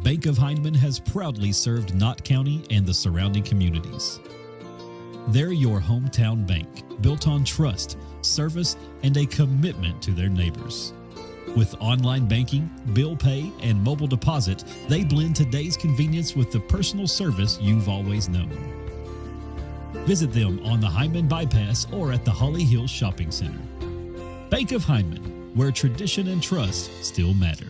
Bank of Hindman has proudly served Knott County and the surrounding communities. They're your hometown bank, built on trust, service, and a commitment to their neighbors. With online banking, bill pay, and mobile deposit, they blend today's convenience with the personal service you've always known. Visit them on the Hindman Bypass or at the Holly Hills Shopping Center. Bank of Hindman, where tradition and trust still matter.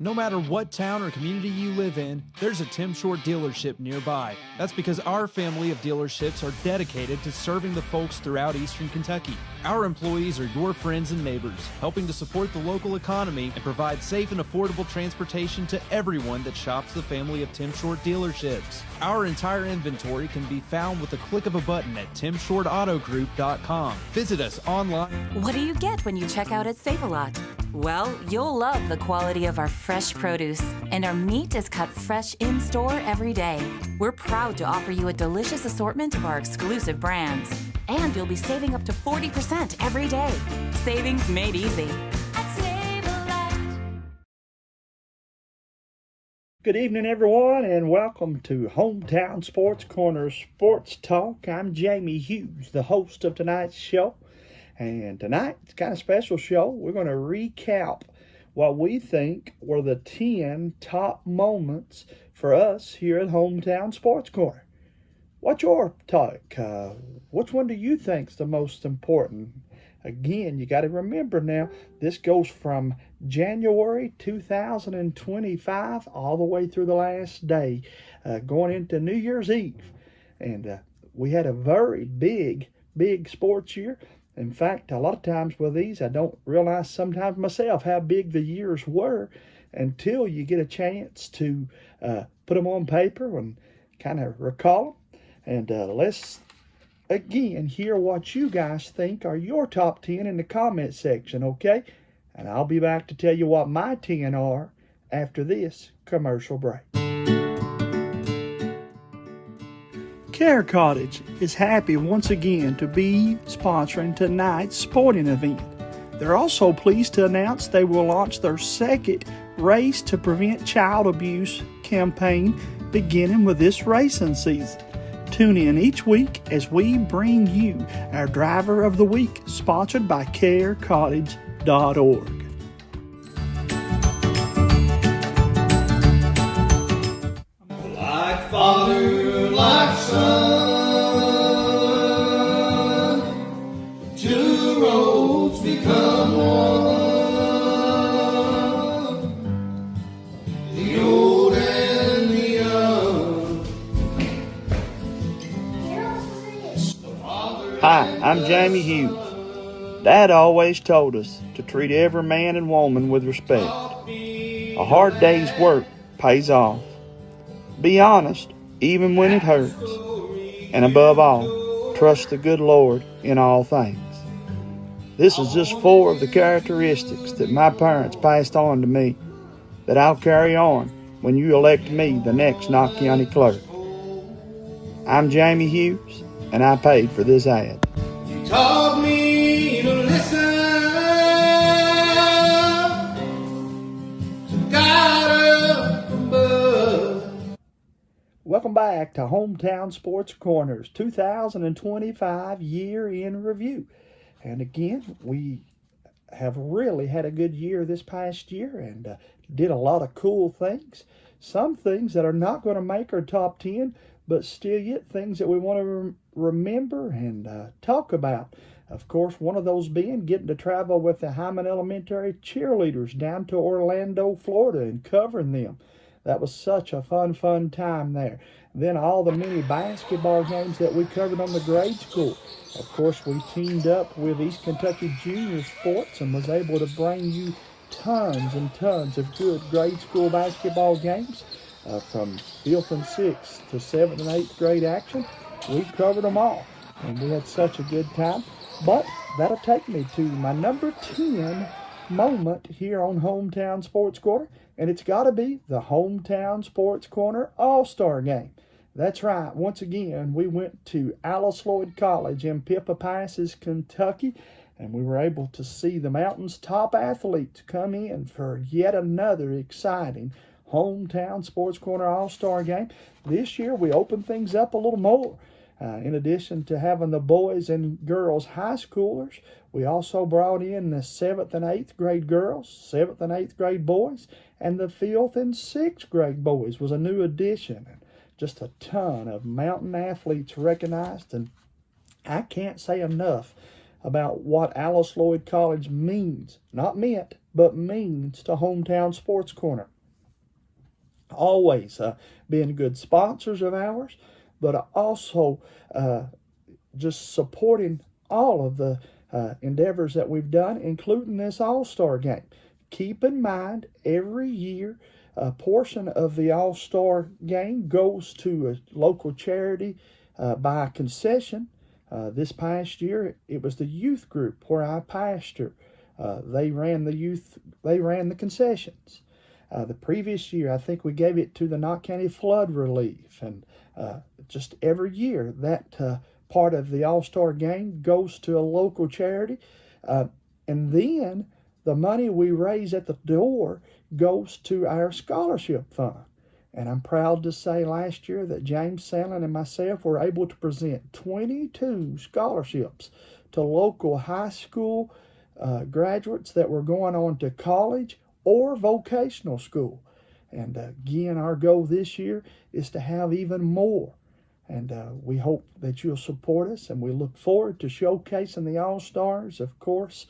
No matter what town or community you live in, there's a Tim Short dealership nearby. That's because our family of dealerships are dedicated to serving the folks throughout Eastern Kentucky. Our employees are your friends and neighbors, helping to support the local economy and provide safe and affordable transportation to everyone that shops the family of Tim Short dealerships. Our entire inventory can be found with the click of a button at timshortautogroup.com. Visit us online. What do you get when you check out at Save-A-Lot? Well, you'll love the quality of our fresh produce, and our meat is cut fresh in-store every day. We're proud to offer you a delicious assortment of our exclusive brands, and you'll be saving up to 40% every day. Savings made easy. At Save-A-Lot. Good evening, everyone, and welcome to Hometown Sports Corner Sports Talk. I'm Jamie Hughes, the host of tonight's show. And tonight, it's kind of a special show. We're going to recap what we think were the 10 top moments for us here at Hometown Sports Corner. What's your take? Which one do you think is the most important? Again, you got to remember now, this goes from January 2025 all the way through the last day, going into New Year's Eve. And we had a very big sports year. In fact, a lot of times with these, I don't realize sometimes myself how big the years were until you get a chance to put them on paper and kind of recall them. And let's, again, hear what you guys think are your top 10 in the comment section, okay? And I'll be back to tell you what my 10 are after this commercial break. Care Cottage is happy once again to be sponsoring tonight's sporting event. They're also pleased to announce they will launch their second Race to Prevent Child Abuse campaign beginning with this racing season. Tune in each week as we bring you our Driver of the Week, sponsored by carecottage.org. Like father, like son, two roads become one, the old and the young. Hi, I'm Jamie Hughes. Dad always told us to treat every man and woman with respect. A hard day's work pays off. Be honest, even when it hurts. And above all, trust the good Lord in all things. This is just 4 of the characteristics that my parents passed on to me that I'll carry on when you elect me the next Knott County clerk. I'm Jamie Hughes, and I paid for this ad. You taught me to listen to God up above. Welcome back to Hometown Sports Corner's 2025 year in review. And again, we have really had a good year this past year and did a lot of cool things. Some things that are not going to make our top 10, but still yet things that we want to remember and talk about. Of course, one of those being getting to travel with the Hyman Elementary cheerleaders down to Orlando, Florida, and covering them. That was such a fun time there. Then all the many basketball games that we covered on the grade school. Of course, we teamed up with East Kentucky Junior Sports and was able to bring you tons and tons of good grade school basketball games from 5th and 6th to 7th and 8th grade action. We covered them all, and we had such a good time. But that'll take me to my number 10 moment here on Hometown Sports Corner, and it's got to be the Hometown Sports Corner All-Star Game. That's right. Once again, we went to Alice Lloyd College in Pippa Passes, Kentucky, and we were able to see the Mountain's top athletes come in for yet another exciting Hometown Sports Corner All-Star Game. This year we opened things up a little more. In addition to having the boys and girls high schoolers, we also brought in the 7th and 8th grade girls, 7th and 8th grade boys, and the 5th and 6th grade boys was a new addition. Just a ton of mountain athletes recognized, and I can't say enough about what Alice Lloyd College means, not meant, but means to Hometown Sports Corner. Always being good sponsors of ours, but also just supporting all of the endeavors that we've done, including this All-Star Game. Keep in mind, every year, a portion of the All-Star Game goes to a local charity by concession. This past year, it was the youth group where I pastor. They ran the concessions. The previous year, I think we gave it to the Knott County Flood Relief, and just every year that part of the All-Star Game goes to a local charity, and then the money we raise at the door goes to our scholarship fund. And I'm proud to say last year that James Sandlin and myself were able to present 22 scholarships to local high school graduates that were going on to college or vocational school. And again, our goal this year is to have even more. And we hope that you'll support us, and we look forward to showcasing the All-Stars. Of course,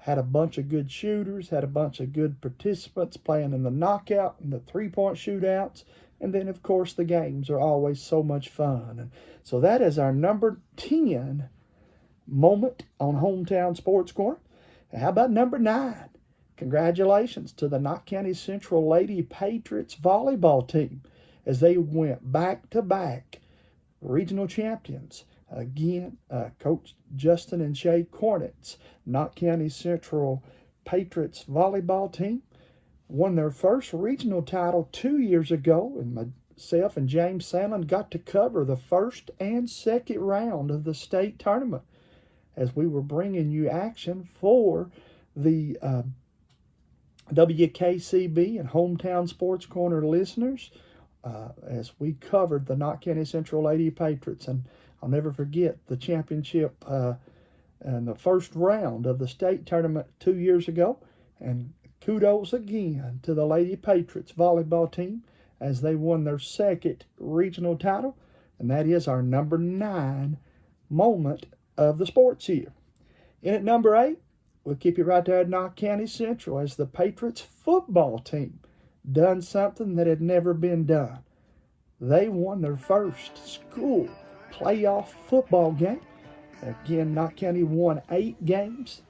had a bunch of good shooters, had a bunch of good participants playing in the knockout and the three-point shootouts. And then, of course, the games are always so much fun. And so that is our number 10 moment on Hometown Sports Corner. And how about number 9? Congratulations to the Knott County Central Lady Patriots volleyball team as they went back-to-back regional champions. Again, Coach Justin and Shay Cornet's Knott County Central Patriots volleyball team won their first regional title 2 years ago, and myself and James Sandlin got to cover the first and second round of the state tournament as we were bringing you action for the WKCB and Hometown Sports Corner listeners as we covered the Knott County Central Lady Patriots. And I'll never forget the championship and the first round of the state tournament 2 years ago. And kudos again to the Lady Patriots volleyball team as they won their second regional title. And that is our number 9 moment of the sports year. In at number 8, we'll keep you right there at Knott County Central as the Patriots football team done something that had never been done. They won their first school playoff football game. Again, Knott County won 8 games,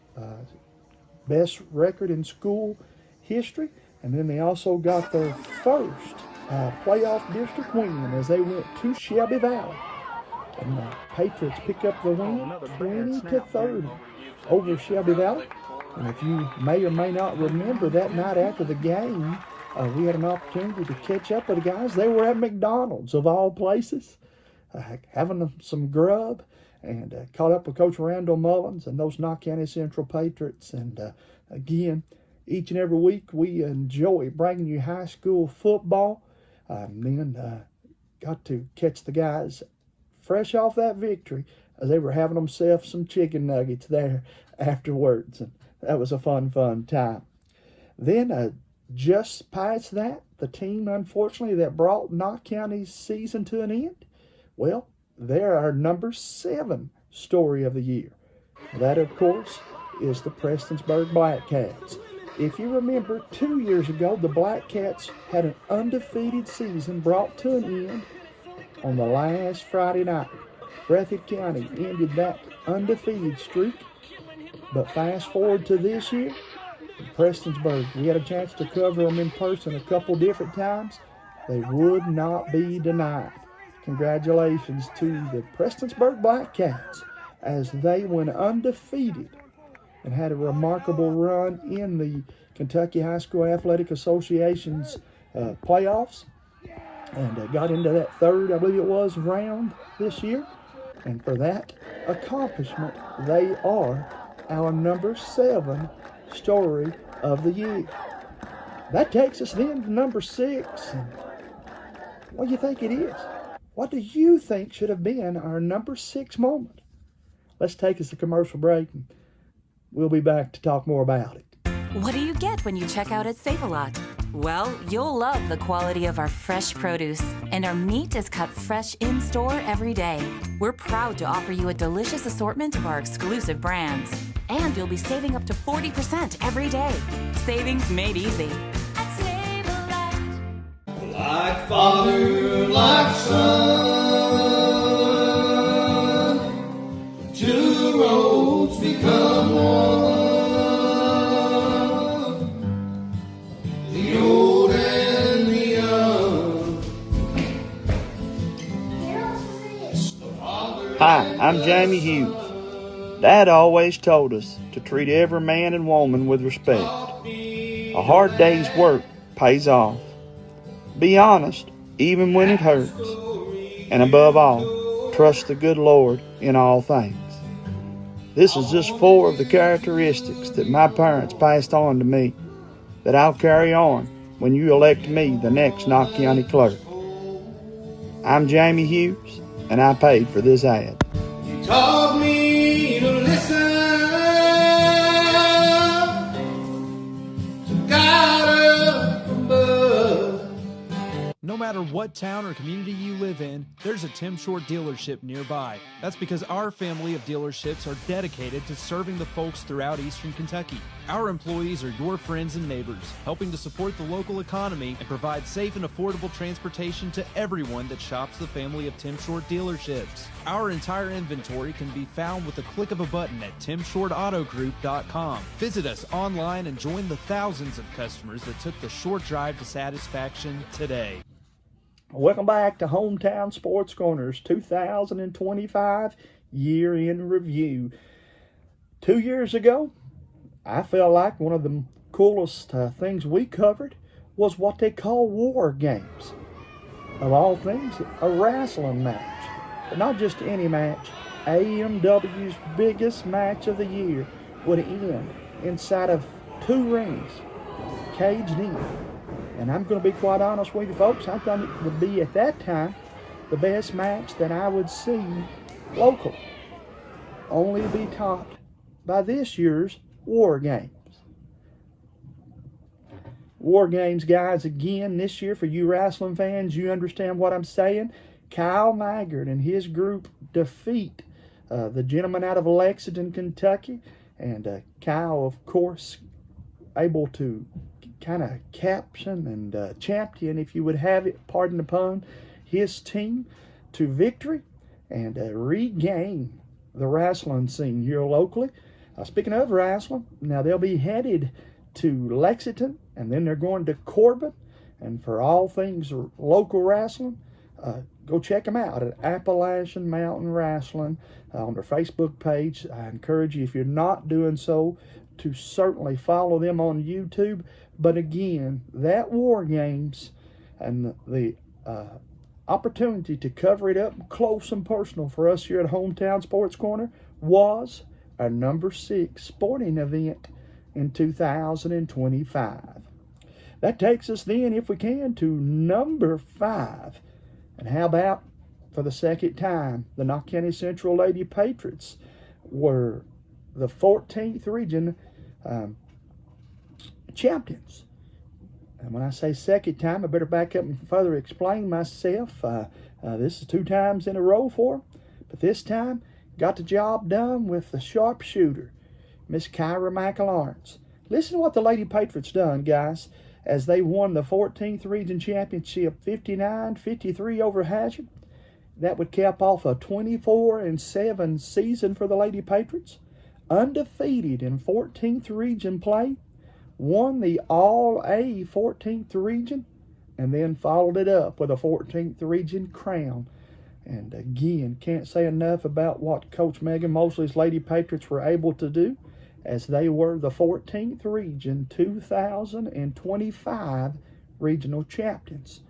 best record in school history. And then they also got their first playoff district win as they went to Shelby Valley. And the Patriots pick up the win 20-30 over Shelby Valley. And if you may or may not remember, that night after the game, we had an opportunity to catch up with the guys. They were at McDonald's, of all places, having some grub, and caught up with Coach Randall Mullins and those Knott County Central Patriots. And again, each and every week we enjoy bringing you high school football. Then got to catch the guys fresh off that victory as they were having themselves some chicken nuggets there afterwards. And that was a fun time. Then just past that, the team, unfortunately, that brought Knott County's season to an end, well, they're our number 7 story of the year. That, of course, is the Prestonsburg Black Cats. If you remember, 2 years ago, the Black Cats had an undefeated season brought to an end on the last Friday night. Breathitt County ended that undefeated streak. But fast forward to this year, Prestonsburg, we had a chance to cover them in person a couple different times. They would not be denied. Congratulations to the Prestonsburg Black Cats as they went undefeated and had a remarkable run in the Kentucky High School Athletic Association's playoffs, and got into that third, I believe it was, round this year. And for that accomplishment, they are our number 7 story of the year. That takes us then to number 6. And what do you think it is? What do you think should have been our number 6 moment? Let's take us a commercial break, and we'll be back to talk more about it. What do you get when you check out at Save-A-Lot? Well, you'll love the quality of our fresh produce, and our meat is cut fresh in-store every day. We're proud to offer you a delicious assortment of our exclusive brands, and you'll be saving up to 40% every day. Savings made easy. At Save-A-Lot. Like father, like son, two roads become one. The old and the young. Hi, I'm Jamie Hughes. Dad always told us to treat every man and woman with respect. A hard day's work pays off. Be honest, even when it hurts. And above all, trust the good Lord in all things. This is just 4 of the characteristics that my parents passed on to me that I'll carry on when you elect me the next Knott County clerk. I'm Jamie Hughes, and I paid for this ad. You taught me to listen, to God above. No matter what town or community you live in, there's a Tim Short dealership nearby. That's because our family of dealerships are dedicated to serving the folks throughout Eastern Kentucky. Our employees are your friends and neighbors, helping to support the local economy and provide safe and affordable transportation to everyone that shops the family of Tim Short dealerships. Our entire inventory can be found with the click of a button at timshortautogroup.com. Visit us online and join the thousands of customers that took the short drive to satisfaction today. Welcome back to Hometown Sports Corners 2025 Year in Review. 2 years ago, I felt like one of the coolest things we covered was what they call war games. Of all things, a wrestling match. But not just any match. AMW's biggest match of the year would end inside of 2 rings, caged in. And I'm going to be quite honest with you folks, I thought it would be at that time the best match that I would see local. Only to be topped by this year's War Games. War Games, guys, again, this year for you wrestling fans, you understand what I'm saying. Kyle Maggard and his group defeat the gentleman out of Lexington, Kentucky. And Kyle, of course, able to kind of caption and champion, if you would have it, pardon the pun, his team to victory and regain the wrestling scene here locally. Speaking of wrestling, now they'll be headed to Lexington, and then they're going to Corbin. And for all things local wrestling, go check them out at Appalachian Mountain Wrestling on their Facebook page. I encourage you, if you're not doing so, to certainly follow them on YouTube. But again, that War Games and the opportunity to cover it up close and personal for us here at Hometown Sports Corner was our number 6 sporting event in 2025. That takes us then, if we can, to number 5. And how about, for the second time, the Knott County Central Lady Patriots were the 14th region champions. And when I say second time, I better back up and further explain myself. This is 2 times in a row for them. But this time, got the job done with the sharpshooter, Miss Kyra McLawrence. Listen to what the Lady Patriots done, guys, as they won the 14th Region Championship 59-53 over Hazard. That would cap off a 24-7 season for the Lady Patriots. Undefeated in 14th Region play. Won the All-A 14th Region, and then followed it up with a 14th Region crown. And again, can't say enough about what Coach Megan Mosley's Lady Patriots were able to do, as they were the 14th Region 2025 Regional Champions.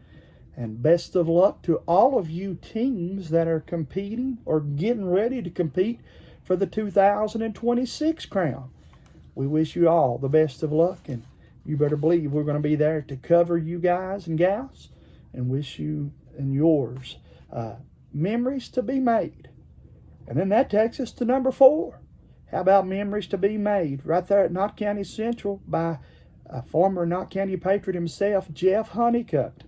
And best of luck to all of you teams that are competing or getting ready to compete for the 2026 crown. We wish you all the best of luck, and you better believe we're going to be there to cover you guys and gals and wish you and yours memories to be made. And then that takes us to number 4. How about memories to be made right there at Knott County Central by a former Knott County Patriot himself, Jeff Honeycutt,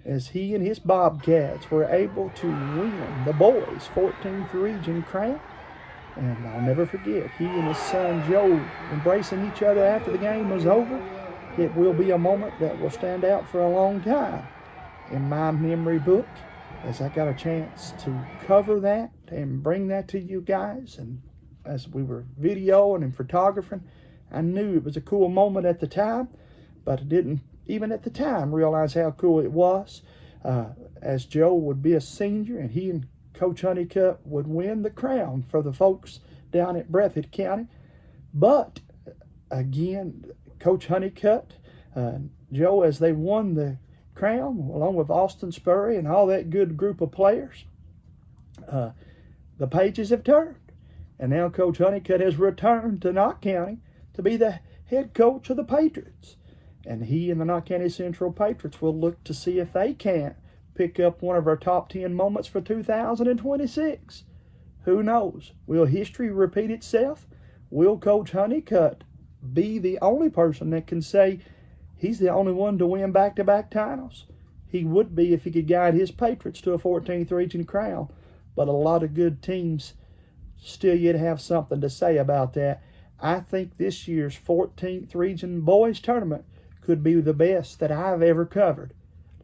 as he and his Bobcats were able to win the boys' 14th region crown. And I'll never forget, he and his son Joe embracing each other after the game was over. It will be a moment that will stand out for a long time in my memory book, as I got a chance to cover that and bring that to you guys. And as we were videoing and photographing, I knew it was a cool moment at the time, but I didn't even at the time realize how cool it was, as Joe would be a senior and he and Coach Honeycutt would win the crown for the folks down at Breathitt County. But again, Coach Honeycutt, Joe, as they won the crown, along with Austin Spurry and all that good group of players, the pages have turned. And now Coach Honeycutt has returned to Knott County to be the head coach of the Patriots. And he and the Knott County Central Patriots will look to see if they can't pick up one of our top 10 moments for 2026. Who knows? Will history repeat itself? Will Coach Honeycutt be the only person that can say he's the only one to win back-to-back titles? He would be if he could guide his Patriots to a 14th region crown. But a lot of good teams still yet have something to say about that. I think this year's 14th region boys tournament could be the best that I've ever covered.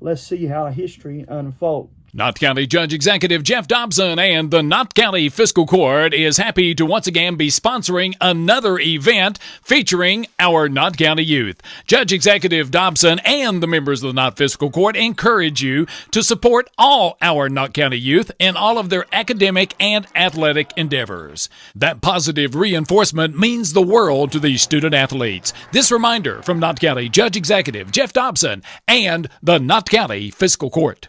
Let's see how history unfolds. Knott County Judge Executive Jeff Dobson and the Knott County Fiscal Court is happy to once again be sponsoring another event featuring our Knott County youth. Judge Executive Dobson and the members of the Knott Fiscal Court encourage you to support all our Knott County youth in all of their academic and athletic endeavors. That positive reinforcement means the world to these student athletes. This reminder from Knott County Judge Executive Jeff Dobson and the Knott County Fiscal Court.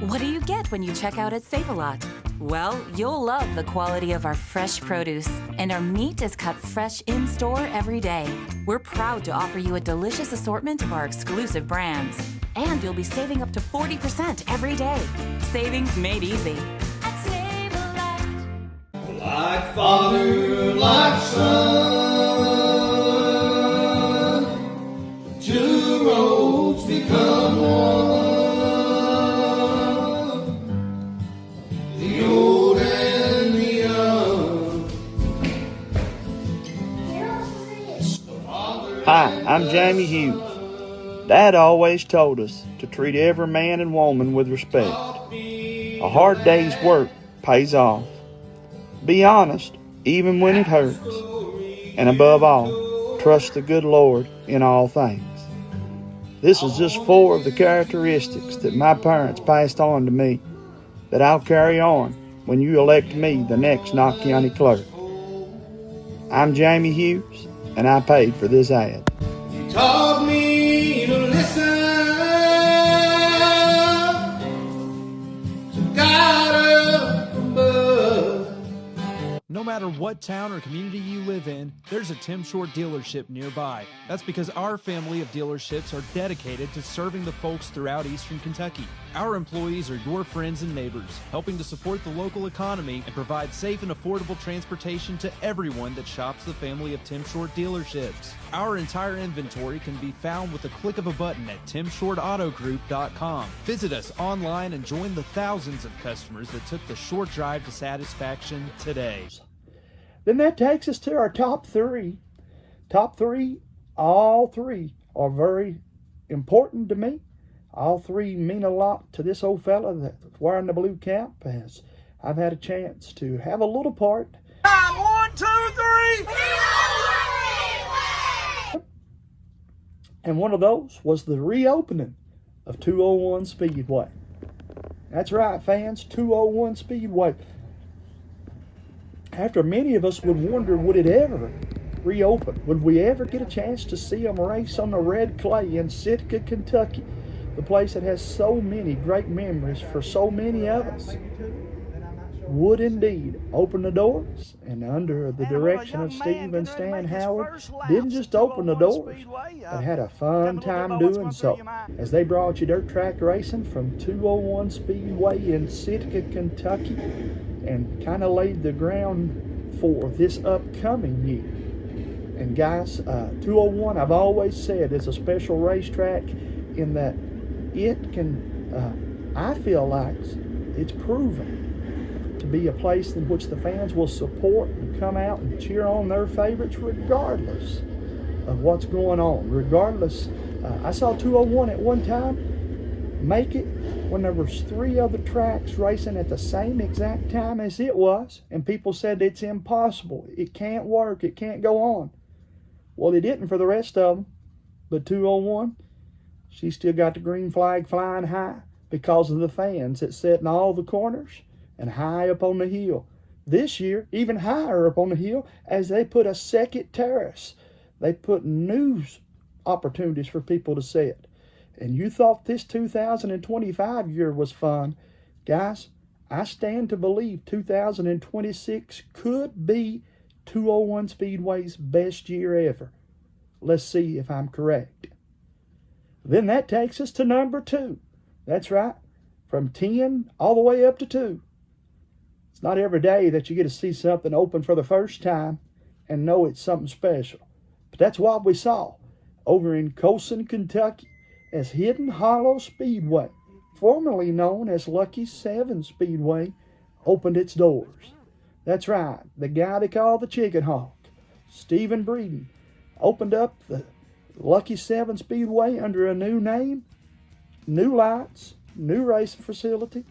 What do you get when you check out at Save-A-Lot? Well, you'll love the quality of our fresh produce, and our meat is cut fresh in-store every day. We're proud to offer you a delicious assortment of our exclusive brands, and you'll be saving up to 40% every day. Savings made easy at Save-A-Lot. Like father, like son, two roads become one. Hi, I'm Jamie Hughes. Dad always told us to treat every man and woman with respect. A hard day's work pays off. Be honest, even when it hurts. And above all, trust the good Lord in all things. This is just 4 of the characteristics that my parents passed on to me that I'll carry on when you elect me the next Knott County clerk. I'm Jamie Hughes, and I paid for this ad. You taught me to listen to God up above. No matter what town or community you live in, there's a Tim Short dealership nearby. That's because our family of dealerships are dedicated to serving the folks throughout Eastern Kentucky. Our employees are your friends and neighbors, helping to support the local economy and provide safe and affordable transportation to everyone that shops the family of Tim Short dealerships. Our entire inventory can be found with the click of a button at timshortautogroup.com. Visit us online and join the thousands of customers that took the short drive to satisfaction today. Then that takes us to our top 3. Top 3, all 3 are very important to me. All 3 mean a lot to this old fella that's wearing the blue cap, as I've had a chance to have a little part. 1, 2, 3. And one of those was the reopening of 201 Speedway. That's right, fans, 201 Speedway. After many of us would wonder, would it ever reopen? Would we ever get a chance to see them race on the red clay in Sitka, Kentucky? The place that has so many great memories for so many of us. would indeed open the doors, and under the direction of Steve and Stan Howard, didn't just open the doors, but had a fun time doing so, as they brought you dirt track racing from 201 Speedway in Sitka, Kentucky, and kind of laid the ground for this upcoming year. And guys, 201, I've always said, is a special racetrack in that it can, I feel like it's proven to be a place in which the fans will support and come out and cheer on their favorites regardless of what's going on. Regardless, I saw 201 at one time make it when there was 3 other tracks racing at the same exact time as it was, and people said it's impossible, it can't work, it can't go on. Well, it didn't for the rest of them, but 201, she still got the green flag flying high because of the fans that sat in all the corners and high up on the hill. This year, even higher up on the hill, as they put a second terrace. They put news opportunities for people to sit. And you thought this 2025 year was fun. Guys, I stand to believe 2026 could be 201 Speedway's best year ever. Let's see if I'm correct. Then that takes us to number 2. That's right, from 10 all the way up to 2. It's not every day that you get to see something open for the first time and know it's something special. But that's what we saw over in Colson, Kentucky, as Hidden Hollow Speedway, formerly known as Lucky 7 Speedway, opened its doors. That's right, the guy they call the Chicken Hawk, Stephen Breeden, opened up the Lucky 7 Speedway under a new name, new lights, new racing facility,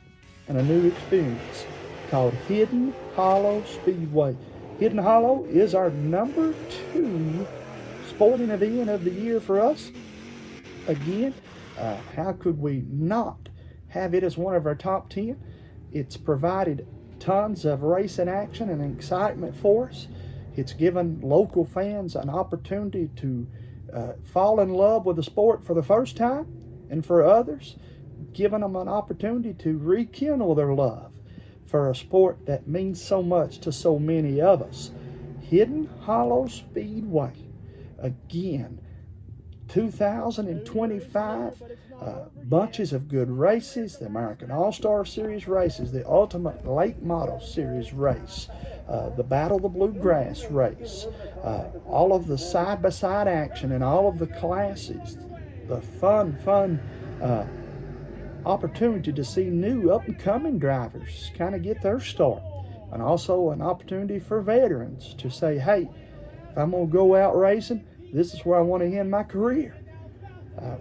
and a new experience called Hidden Hollow Speedway. Hidden Hollow is our number 2 sporting event of the year for us. Again, how could we not have it as one of our top 10? It's provided tons of racing action and excitement for us. It's given local fans an opportunity to fall in love with the sport for the first time, and for others, giving them an opportunity to rekindle their love for a sport that means so much to so many of us. Hidden Hollow Speedway, again, 2025, bunches of good races, the American All-Star Series races, the Ultimate Late Model Series race, the Battle of the Bluegrass race, all of the side-by-side action and all of the classes, the fun opportunity to see new up-and-coming drivers kind of get their start, and also an opportunity for veterans to say, hey, if I'm going to go out racing, this is where I want to end my career.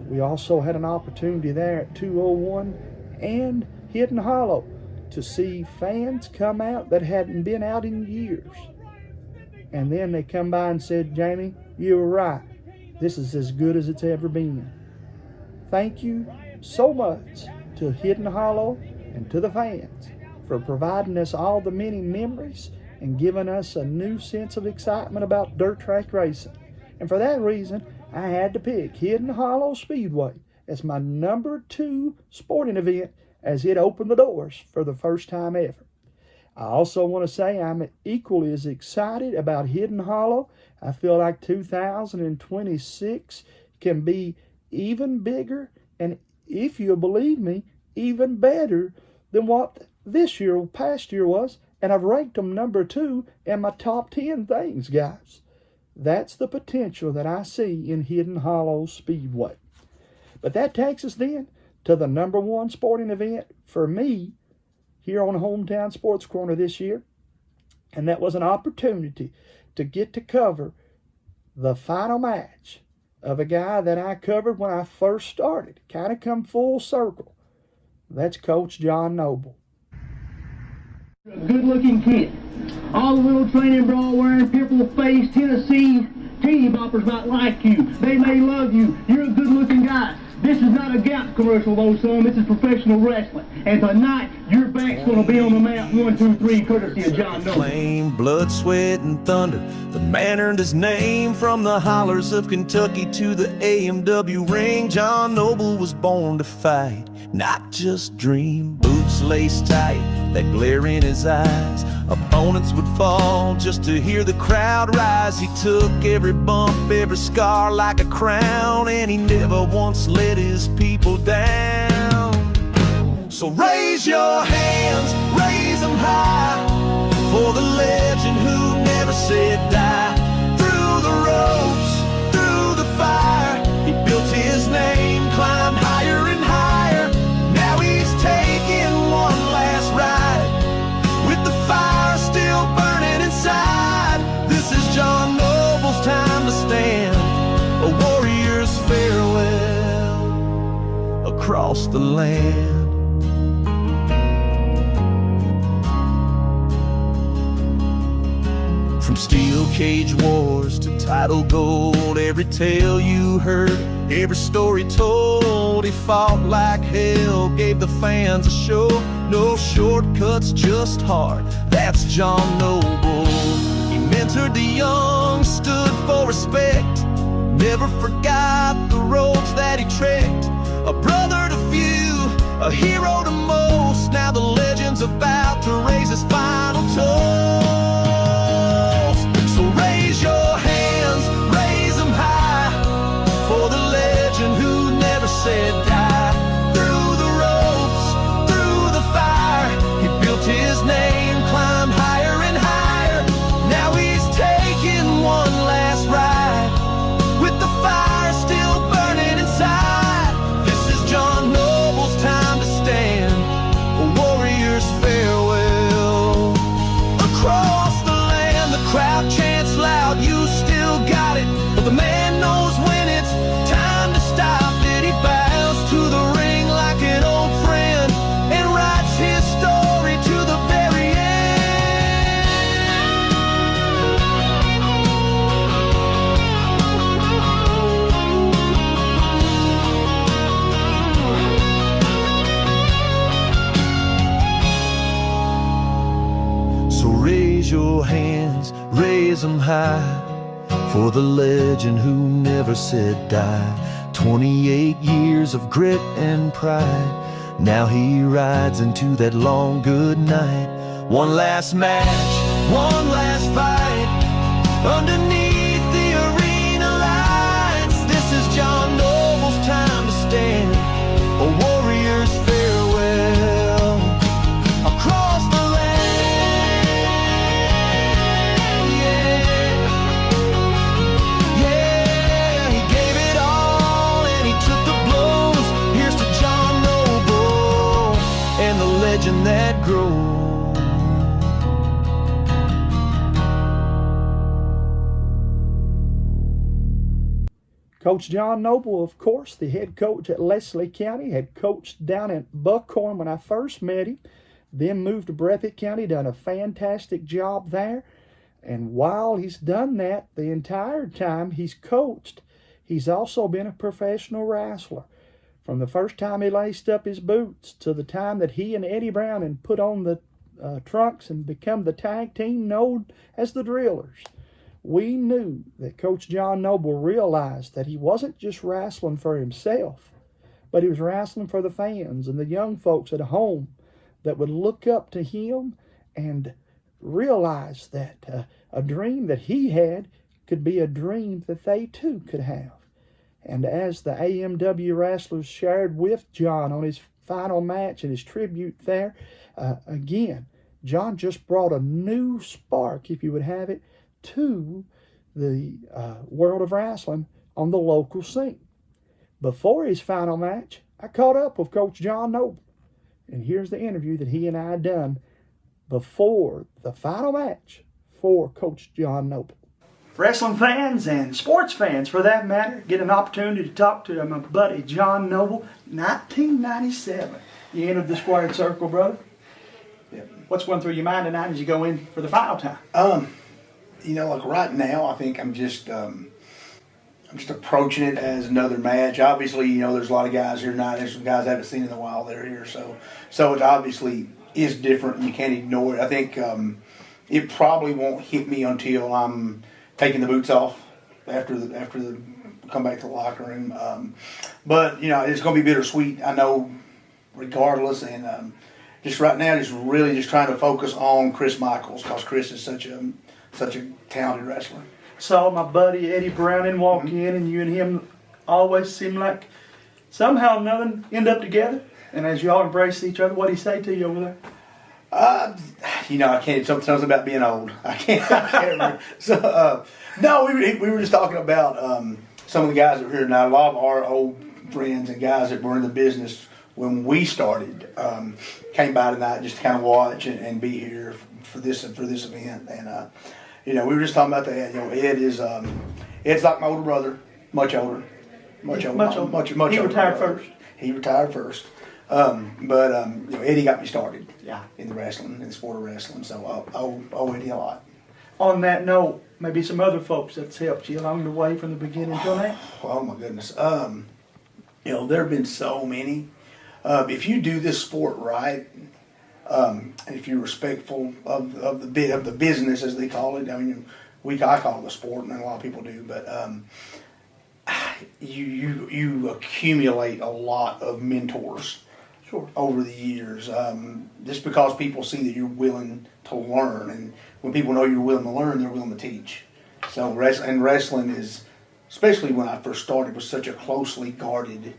We also had an opportunity there at 201 and Hidden Hollow to see fans come out that hadn't been out in years. And then they come by and said, Jamie, you were right. This is as good as it's ever been. Thank you so much to Hidden Hollow and to the fans for providing us all the many memories and giving us a new sense of excitement about dirt track racing. And for that reason, I had to pick Hidden Hollow Speedway as my number 2 sporting event as it opened the doors for the first time ever. I also want to say I'm equally as excited about Hidden Hollow. I feel like 2026 can be even bigger and, if you'll believe me, even better than what this year, past year was. And I've ranked them number 2 in my top 10 things, guys. That's the potential that I see in Hidden Hollow Speedway. But that takes us then to the number 1 sporting event for me here on Hometown Sports Corner this year. And that was an opportunity to get to cover the final match of a guy that I covered when I first started. Kind of come full circle. That's Coach John Noble. A good-looking kid. All the little training bra wearing, pimple-faced Tennessee teeny boppers might like you. They may love you. You're a good-looking guy. This is not a Gap commercial, though, son. This is professional wrestling. And tonight, your back's going to be on the map 1, 2, 3, courtesy of John Noble. Flame, blood, sweat, and thunder. The man earned his name from the hollers of Kentucky to the AMW ring. John Noble was born to fight. not just dream. Boots laced tight, that glare in his eyes. Opponents would fall just to hear the crowd rise. He took every bump, every scar like a crown, and he never once let his people down. So raise your hands, raise them high, for the legend who never said die. Through the ropes, through the fire, he built his name, climbed higher and higher. Now he's taking one last ride, with the fire still burning inside. This is John Noble's time to stand, a warrior's farewell across the land. From steel cage wars to title gold, every tale you heard, every story told, he fought like hell, gave the fans a show. No shortcuts, just heart, that's John Noble. He mentored the young, stood for respect, never forgot the roads that he trekked. A brother to few, a hero to most, now the legend's about to raise his final toast. So raise your hands, raise them high, for the legend who never said die. Through the ropes, through the fire, he built his name, climbed higher and higher. Now he's taking one last ride, with the fire still burning inside. This is John Noble's time to stand, a warrior's farewell across the land. The crowd chants loud, you still got it, but the man knows when it's time to stop it. He bows to the ring like an old friend and writes his story to the very end. So raise your hands, raise them high, for the legend who never said die. 28 years of grit and pride, now he rides into that long good night. One last match, one last fight, underneath the arena lights. This is John Noble's time to stand, a warrior's farewell across the land. Yeah, he gave it all and he took the blows. Here's to John Noble and the legend that grows. Coach John Noble, of course, the head coach at Leslie County, had coached down at Buckhorn when I first met him, then moved to Breathitt County, done a fantastic job there. And while he's done that, the entire time he's coached, he's also been a professional wrestler. From the first time he laced up his boots to the time that he and Eddie Brown and put on the trunks and become the tag team known as the Drillers. We knew that Coach John Noble realized that he wasn't just wrestling for himself, but he was wrestling for the fans and the young folks at home that would look up to him and realize that a dream that he had could be a dream that they too could have. And as the AMW wrestlers shared with John on his final match and his tribute there, again, John just brought a new spark, if you would have it, to the world of wrestling on the local scene. Before his final match, I caught up with Coach John Noble, and here's the interview that he and I done before the final match for Coach John Noble. Wrestling fans and sports fans, for that matter, get an opportunity to talk to my buddy John Noble. 1997, you entered the squared circle, brother. Yeah. What's going through your mind tonight as you go in for the final time? You know, like right now, I think I'm just approaching it as another match. Obviously, you know, there's a lot of guys here tonight. There's some guys I haven't seen in a while that are here, so it obviously is different. And you can't ignore it. I think it probably won't hit me until I'm taking the boots off after the come back to the locker room. But you know, it's going to be bittersweet. I know regardless. And just right now, just really just trying to focus on Chris Michaels because Chris is such a talented wrestler. Saw my buddy Eddie Browning walk in, and you and him always seem like somehow or another end up together. And as y'all embrace each other, what did he say to you over there? I can't. Something about being old. I can't remember. So, no, we were just talking about some of the guys that were here now. A lot of our old friends and guys that were in the business when we started came by tonight just to kind of watch and be here for this event. And we were just talking about that. Ed's like my older brother, much older. He retired first. He retired first. But Eddie got me started. Yeah. In the sport of wrestling. So I owe Eddie a lot. On that note, maybe some other folks that's helped you along the way from the beginning till now. Oh my goodness. There have been so many. If you do this sport right, and if you're respectful of the business as they call it, I call it the sport, and a lot of people do, but you accumulate a lot of mentors. Sure. Over the years, just because people see that you're willing to learn, and when people know you're willing to learn, they're willing to teach. So wrestling is, especially when I first started, was such a closely guarded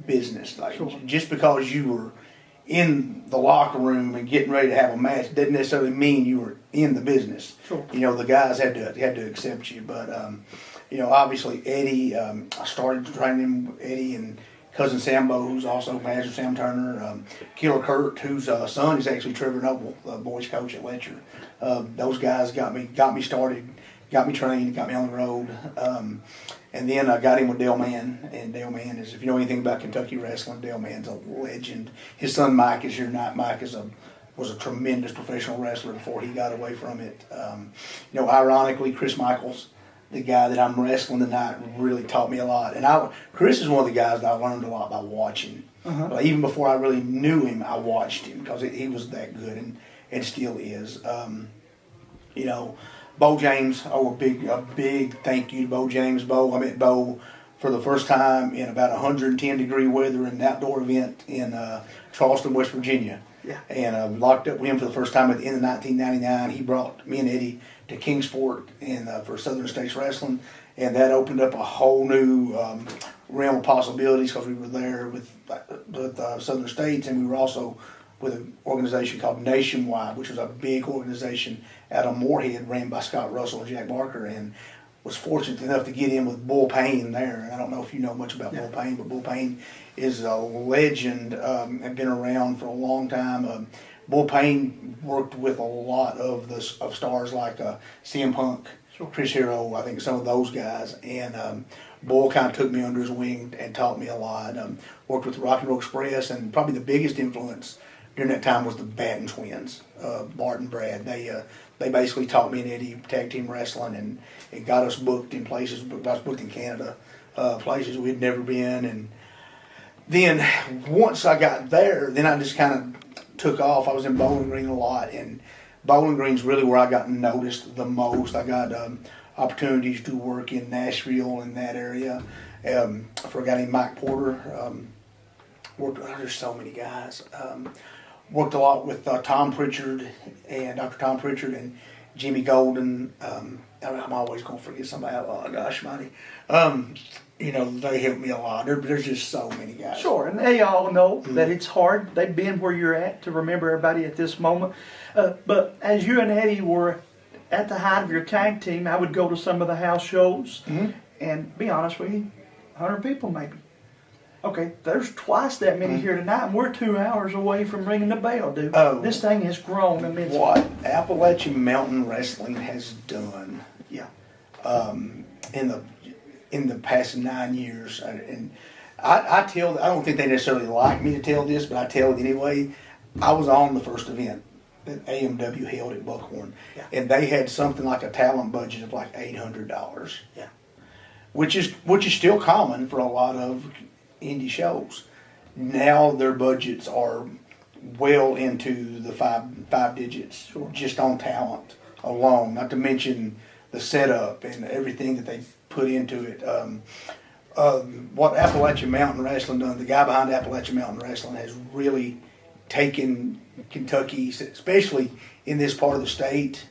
business. Like sure. Just because you were in the locker room and getting ready to have a match didn't necessarily mean you were in the business. Sure. The guys had to accept you, but obviously Eddie, I started training him with Eddie and Cousin Sambo, who's also manager Sam Turner, Killer Kurt, whose son is actually Trevor Noble, the boys coach at Letcher. Those guys got me started, got me trained, got me on the road, and then I got him with Dale Mann. And Dale Mann is, if you know anything about Kentucky wrestling, Dale Mann's a legend. His son Mike is here tonight. Mike was a tremendous professional wrestler before he got away from it. Ironically, Chris Michaels, the guy that I'm wrestling tonight, really taught me a lot. And Chris is one of the guys that I learned a lot by watching. Uh-huh. But even before I really knew him, I watched him because he was that good and still is. Bo James, a big thank you to Bo James. I met Bo for the first time in about 110-degree weather in an outdoor event in Charleston, West Virginia. Yeah. And locked up with him for the first time at the end of 1999. He brought me and Eddie to Kingsport for Southern States Wrestling, and that opened up a whole new realm of possibilities because we were there with Southern States, and we were also with an organization called Nationwide, which was a big organization out of Moorhead ran by Scott Russell and Jack Barker, and was fortunate enough to get in with Bull Payne there. And I don't know if you know much about Bull Payne, but Bull Payne is a legend and been around for a long time. Bull Payne worked with a lot of stars like CM Punk, Chris Hero, I think some of those guys. And Bull kind of took me under his wing and taught me a lot. Worked with the Rock and Roll Express, and probably the biggest influence during that time was the Batten twins, Bart and Brad. They basically taught me and Eddie tag team wrestling, and it got us booked in places. Got us booked in Canada, places we'd never been. And then once I got there, then I just kind of took off. I was in Bowling Green a lot, and Bowling Green's really where I got noticed the most. I got opportunities to work in Nashville in that area. For a guy named Mike Porter, there's so many guys. Worked a lot with Tom Pritchard and Dr. Tom Pritchard and Jimmy Golden. I'm always going to forget somebody. Oh, gosh, mighty. They helped me a lot. There's just so many guys. Sure, and they all know that it's hard. They've been where you're at to remember everybody at this moment. But as you and Eddie were at the height of your tag team, I would go to some of the house shows and be honest with you, 100 people maybe. Okay, there's twice that many here tonight, and we're 2 hours away from ringing the bell, dude. Oh. This thing has grown immensely. What Appalachian Mountain Wrestling has done, in the past 9 years, and I don't think they necessarily like me to tell this, but I tell it anyway. I was on the first event that AMW held at Buckhorn, and they had something like a talent budget of like $800. Yeah, which is still common for a lot of indie shows. Now their budgets are well into the five digits, just on talent alone, not to mention the setup and everything that they put into it. what Appalachian Mountain Wrestling done, the guy behind Appalachian Mountain Wrestling has really taken Kentucky, especially in this part of the state,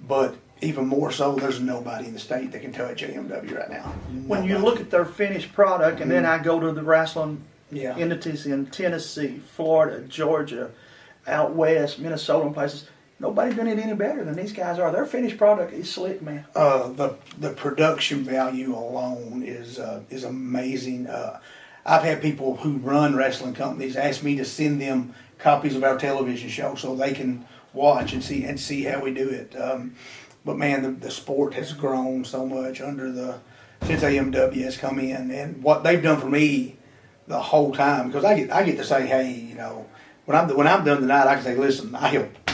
but even more so, there's nobody in the state that can touch AMW right now. When you look at their finished product, and then I go to the wrestling Yeah. entities in Tennessee, Florida, Georgia, out west, Minnesota, and places, nobody's done it any better than these guys are. Their finished product is slick, man. The production value alone is amazing. I've had people who run wrestling companies ask me to send them copies of our television show so they can watch and see how we do it. But man, the sport has grown so much since AMW has come in, and what they've done for me the whole time, because I get to say, hey, you know, when I'm done tonight, I can say, listen, I helped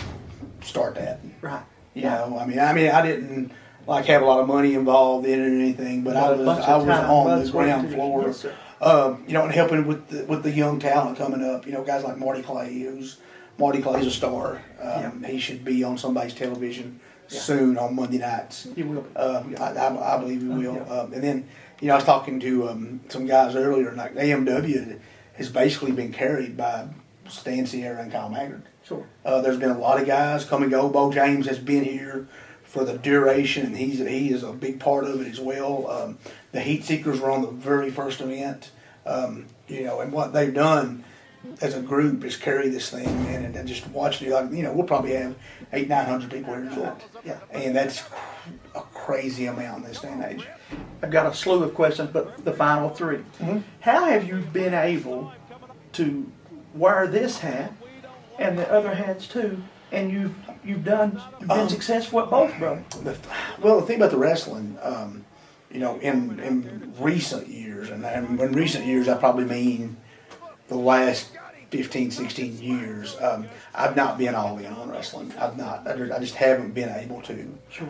start that. Right. You know, I mean, I didn't like have a lot of money involved in it or anything, but I was on the ground floor. Yes, sir. You know, and helping with the young talent coming up. You know, guys like Marty Clay's a star. He should be on somebody's television soon on Monday nights. He will. I believe he will. And then, you know, I was talking to some guys earlier, and like AMW has basically been carried by Stan Sierra and Kyle Maggard. Sure. There's been a lot of guys come and go. Bo James has been here for the duration, and he is a big part of it as well. The Heat Seekers were on the very first event, you know, and what they've done as a group is carry this thing, man, and just watching it. Like, you know, we'll probably have 800-900 people here tonight. Yeah. And that's a crazy amount in this day and age. I've got a slew of questions, but the final three. Mm-hmm. How have you been able to wear this hat and the other hats too, and you've been successful at both, brother? Well, the thing about the wrestling, you know, in recent years, and in recent years I probably mean the last 15, 16 years, I've not been all in on wrestling. I've not. I just haven't been able to. Sure.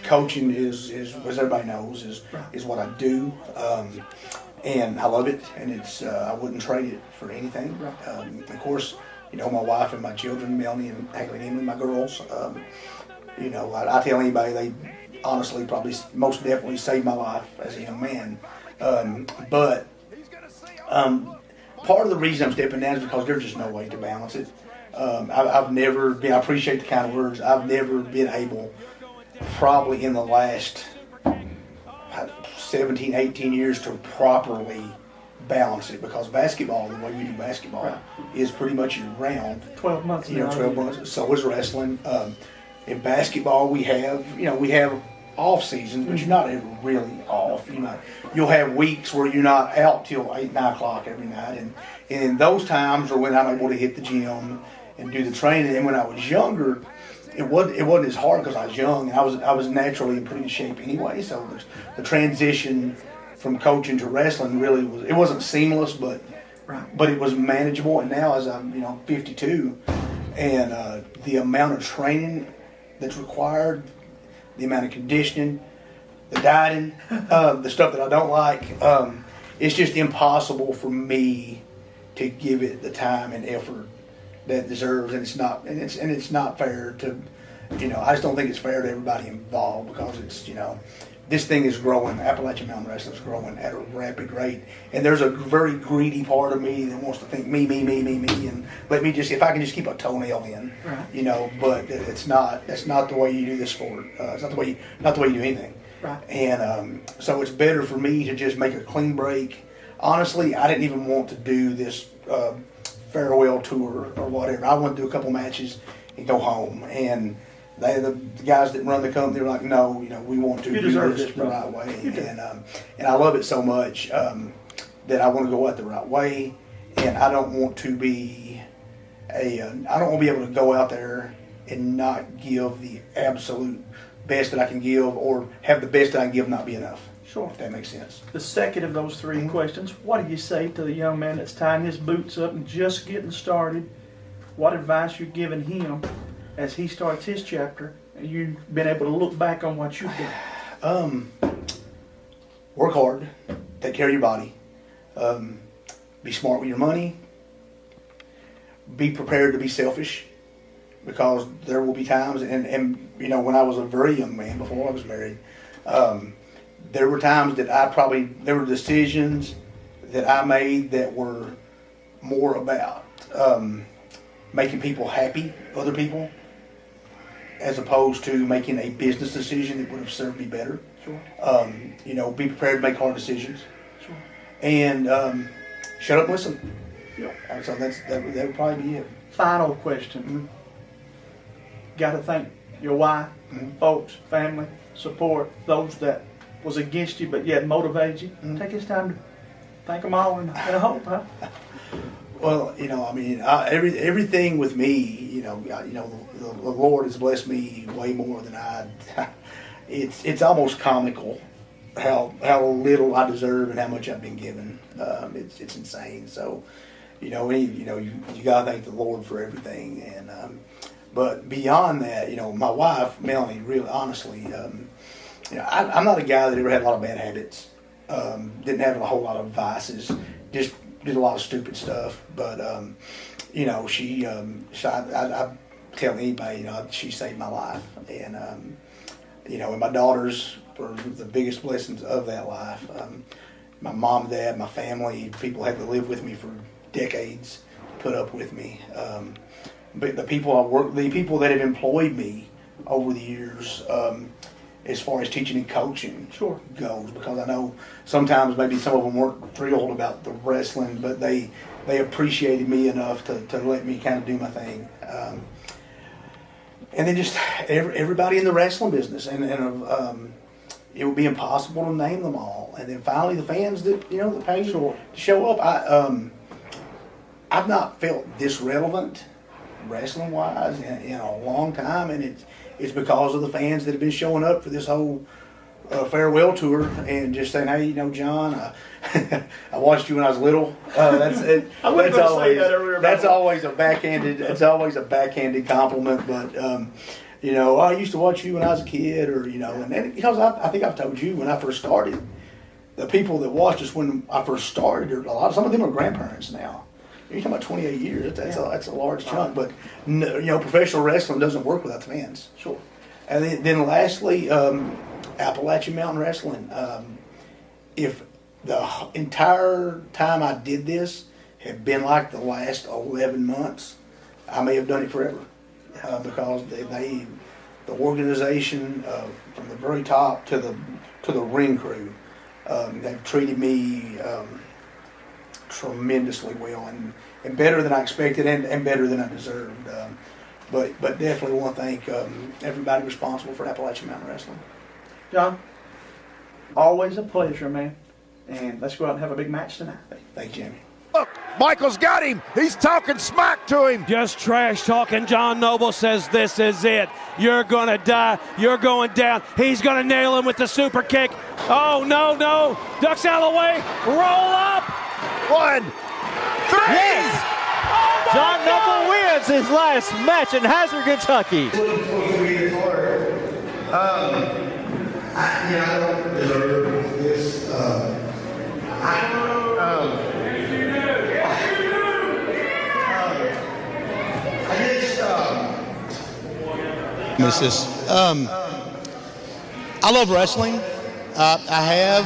Coaching is, as everybody knows, is what I do, and I love it, and it's I wouldn't trade it for anything. Of course, you know, my wife and my children, Melanie and Haley and Emily, my girls. You know, I tell anybody, they honestly probably most definitely saved my life as a young man. But part of the reason I'm stepping down is because there's just no way to balance it. I've never been, I appreciate the kind of words, I've never been able, probably in the last 17, 18 years, to properly balance it, because basketball, the way we do basketball, is pretty much year round. 12 months. You know, 12 months. So is wrestling. In basketball, we have off seasons, but you're not ever really off. You know, you'll have weeks where you're not out till 8, 9 o'clock every night, and those times are when I'm able to hit the gym and do the training. And when I was younger, it wasn't as hard because I was young, and I was naturally in pretty good shape anyway. So the transition from coaching to wrestling really wasn't seamless, but it was manageable. And now, as I'm 52, and the amount of training that's required, the amount of conditioning, the dieting, the stuff that I don't like, it's just impossible for me to give it the time and effort that it deserves, and it's not fair to, I just don't think it's fair to everybody involved, because it's, this thing is growing. Appalachian Mountain Wrestling is growing at a rapid rate, and there's a very greedy part of me that wants to think me, and let me just, if I can just keep a toenail in, But that's not the way you do this sport. It's not the way you do anything. Right. And so it's better for me to just make a clean break. Honestly, I didn't even want to do this farewell tour or whatever. I wanted to do a couple matches and go home. And the guys that run the company were like, no, we want to do this the right way. And I love it so much that I want to go out the right way. And I don't want to be I don't want to be able to go out there and not give the absolute best that I can give, or have the best that I can give not be enough. Sure. If that makes sense. The second of those three questions, what do you say to the young man that's tying his boots up and just getting started? What advice you're giving him as he starts his chapter, and you've been able to look back on what you've done? Work hard. Take care of your body. Be smart with your money. Be prepared to be selfish, because there will be times, and when I was a very young man before I was married, there were times that there were decisions that I made that were more about making people happy, other people, as opposed to making a business decision that would have served me better. Sure. Be prepared to make hard decisions. Sure. And shut up and listen. Yeah. So that would probably be it. Final question. Got to thank your wife, folks, family, support, those that was against you but yet motivated you. Take this time to thank them all and hope, huh? Well, everything with me, the Lord has blessed me way more than it's almost comical how little I deserve and how much I've been given. It's insane. So, you gotta thank the Lord for everything. And but beyond that, my wife Melanie, really honestly, I'm not a guy that ever had a lot of bad habits. Didn't have a whole lot of vices. Just did a lot of stupid stuff. But she I tell anybody, she saved my life. And and my daughters were the biggest blessings of that life. My mom, dad, my family, people had to live with me for decades, put up with me. But the people that have employed me over the years, as far as teaching and coaching goes, because I know sometimes maybe some of them weren't thrilled about the wrestling, but they appreciated me enough to let me kind of do my thing. And then just everybody in the wrestling business, and it would be impossible to name them all. And then finally, the fans that that pay to show up. I've not felt this relevant wrestling wise in a long time, and it's because of the fans that have been showing up for this whole farewell tour and just saying, hey, John, I watched you when I was little. That's always a backhanded compliment, but I used to watch you when I was a kid, or and because I think I've told you when I first started, the people that watched us when I first started, some of them are grandparents now. You're talking about 28 years. That's a large chunk, but professional wrestling doesn't work without the fans. Sure. And then lastly, Appalachian Mountain Wrestling. If the entire time I did this had been like the last 11 months, I may have done it forever, because the organization from the very top to the ring crew, they've treated me tremendously well and better than I expected and better than I deserved. But definitely want to thank everybody responsible for Appalachian Mountain Wrestling. John, always a pleasure, man. And let's go out and have a big match tonight. Thank you, Jamie. Look, Michael's got him. He's talking smack to him. Just trash talking. John Noble says this is it. You're going to die. You're going down. He's going to nail him with the super kick. Oh, no. Ducks out of the way. Roll up. 1, 3. Yes. Oh, John Noble wins his last match in Hazard, Kentucky. I don't deserve this. I love wrestling. I have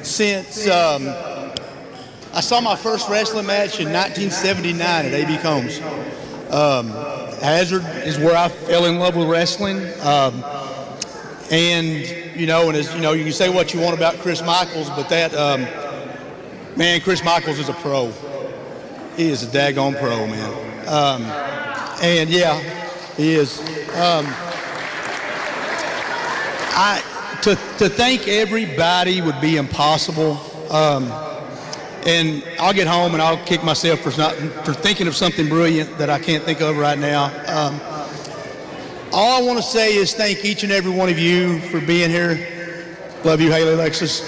since I saw my first wrestling match in 1979 at A.B. Combs. Hazard is where I fell in love with wrestling. And as you can say what you want about Chris Michaels, but that Chris Michaels is a pro. He is a daggone pro, man. And yeah, he is. To thank everybody would be impossible. And I'll get home and I'll kick myself for thinking of something brilliant that I can't think of right now. All I want to say is thank each and every one of you for being here. Love you, Haley Alexis.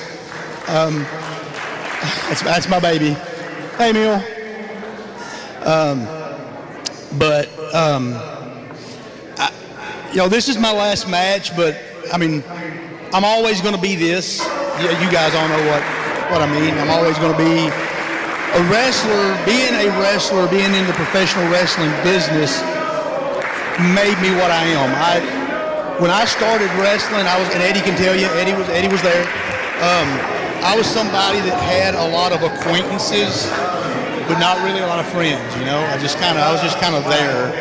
That's my baby. Hey, Mule. This is my last match, but I'm always going to be this. You guys all know what I mean. I'm always going to be a wrestler. Being a wrestler, being in the professional wrestling business made me what I am. when I started wrestling, and Eddie can tell you, Eddie was there. I was somebody that had a lot of acquaintances, but not really a lot of friends. I was just kind of there,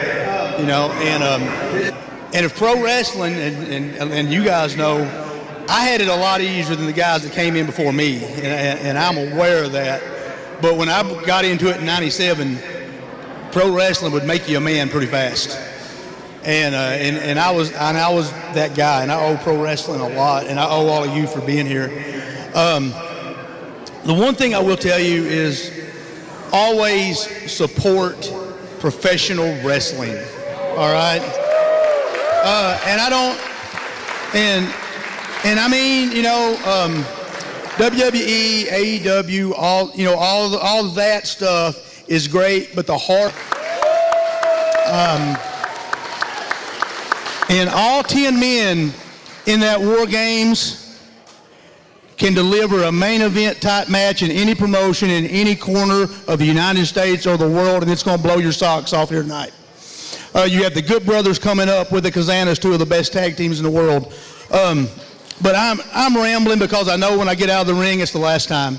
and if pro wrestling, and you guys know, I had it a lot easier than the guys that came in before me, and I'm aware of that. But when I got into it in '97, pro wrestling would make you a man pretty fast, and I was that guy, and I owe pro wrestling a lot, and I owe all of you for being here. The one thing I will tell you is always support professional wrestling. All right, and I don't, and I mean, WWE, AEW, all that stuff is great, but the heart, and all 10 men in that War Games can deliver a main event type match in any promotion in any corner of the United States or the world, and it's going to blow your socks off here tonight. You have the Good Brothers coming up with the Kazanas, 2 of the best tag teams in the world. But I'm rambling because I know when I get out of the ring, it's the last time.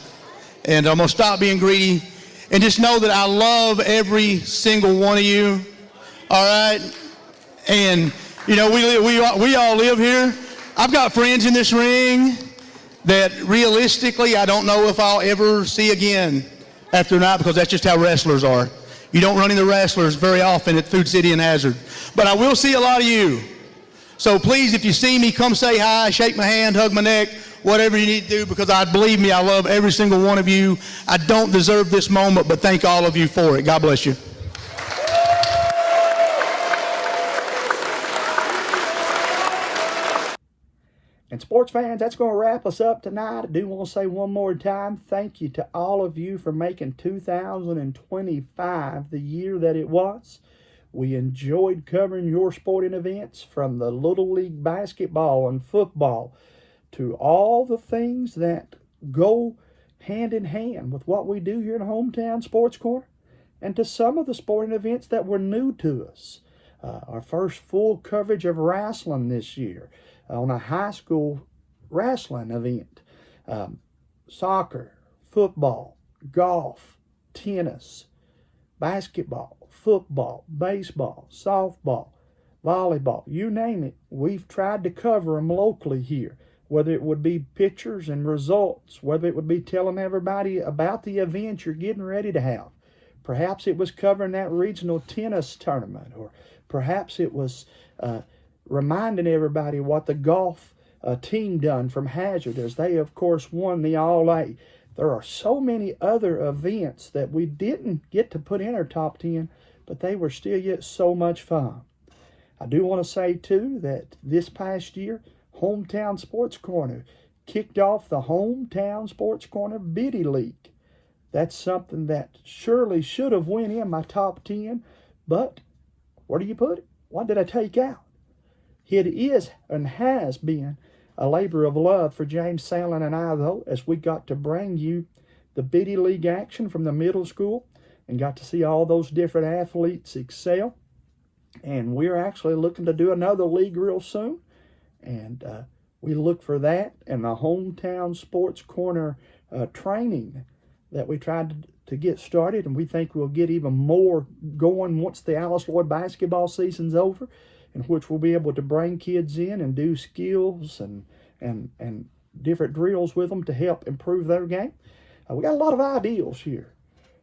And I'm going to stop being greedy and just know that I love every single one of you. All right? And, we all live here. I've got friends in this ring that realistically I don't know if I'll ever see again after tonight, because that's just how wrestlers are. You don't run into wrestlers very often at Food City and Hazard. But I will see a lot of you. So please, if you see me, come say hi, shake my hand, hug my neck, whatever you need to do, because believe me, I love every single one of you. I don't deserve this moment, but thank all of you for it. God bless you. And sports fans, that's going to wrap us up tonight. I do want to say one more time, thank you to all of you for making 2025 the year that it was. We enjoyed covering your sporting events, from the Little League basketball and football to all the things that go hand in hand with what we do here in Hometown Sports Corner, and to some of the sporting events that were new to us. Our first full coverage of wrestling this year on a high school wrestling event. Soccer, football, golf, tennis, basketball, football, baseball, softball, volleyball, you name it. We've tried to cover them locally here, whether it would be pictures and results, whether it would be telling everybody about the event you're getting ready to have. Perhaps it was covering that regional tennis tournament, or perhaps it was reminding everybody what the golf team done from Hazard, as they, of course, won the All-A. There are so many other events that we didn't get to put in our top 10, but they were still yet so much fun. I do want to say, too, that this past year, Hometown Sports Corner kicked off the Hometown Sports Corner Biddy League. That's something that surely should have went in my top 10, but where do you put it? What did I take out? It is and has been a labor of love for James Sandlin and I, though, as we got to bring you the Biddy League action from the middle school and got to see all those different athletes excel. And we're actually looking to do another league real soon. And we look for that and the Hometown Sports Corner training that we tried to get started. And we think we'll get even more going once the Alice Lloyd basketball season's over, in which we'll be able to bring kids in and do skills and different drills with them to help improve their game. We got a lot of ideals here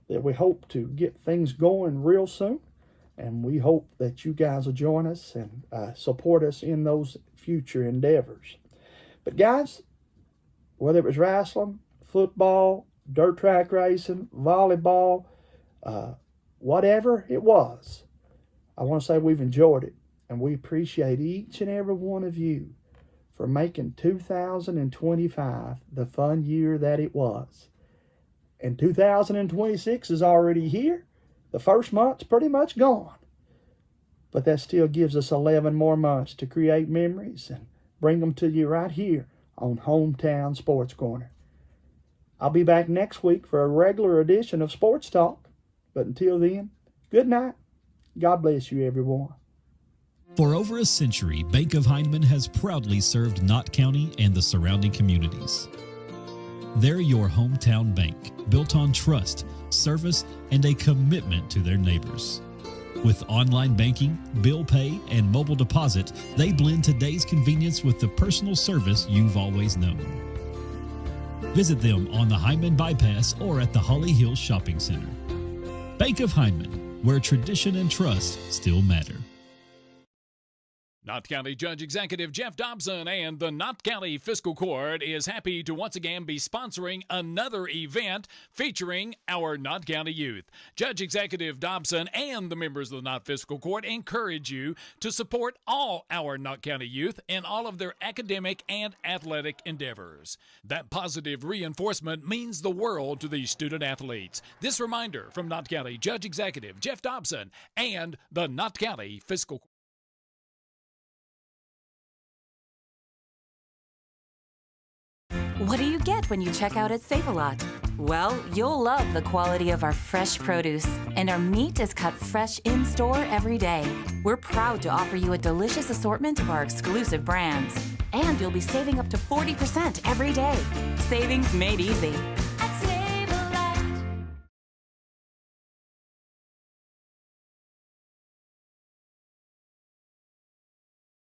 that we hope to get things going real soon, and we hope that you guys will join us and support us in those future endeavors. But guys, whether it was wrestling, football, dirt track racing, volleyball, whatever it was, I want to say we've enjoyed it. And we appreciate each and every one of you for making 2025 the fun year that it was. And 2026 is already here. The first month's pretty much gone. But that still gives us 11 more months to create memories and bring them to you right here on Hometown Sports Corner. I'll be back next week for a regular edition of Sports Talk. But until then, good night. God bless you, everyone. For over a century, Bank of Heinemann has proudly served Knott County and the surrounding communities. They're your hometown bank, built on trust, service, and a commitment to their neighbors. With online banking, bill pay, and mobile deposit, they blend today's convenience with the personal service you've always known. Visit them on the Hyman Bypass or at the Holly Hills Shopping Center. Bank of Hyman, where tradition and trust still matter. Knott County Judge Executive Jeff Dobson and the Knott County Fiscal Court is happy to once again be sponsoring another event featuring our Knott County youth. Judge Executive Dobson and the members of the Knott Fiscal Court encourage you to support all our Knott County youth in all of their academic and athletic endeavors. That positive reinforcement means the world to these student athletes. This reminder from Knott County Judge Executive Jeff Dobson and the Knott County Fiscal Court. What do you get when you check out at Save-A-Lot? Well, you'll love the quality of our fresh produce, and our meat is cut fresh in-store every day. We're proud to offer you a delicious assortment of our exclusive brands, and you'll be saving up to 40% every day. Savings made easy.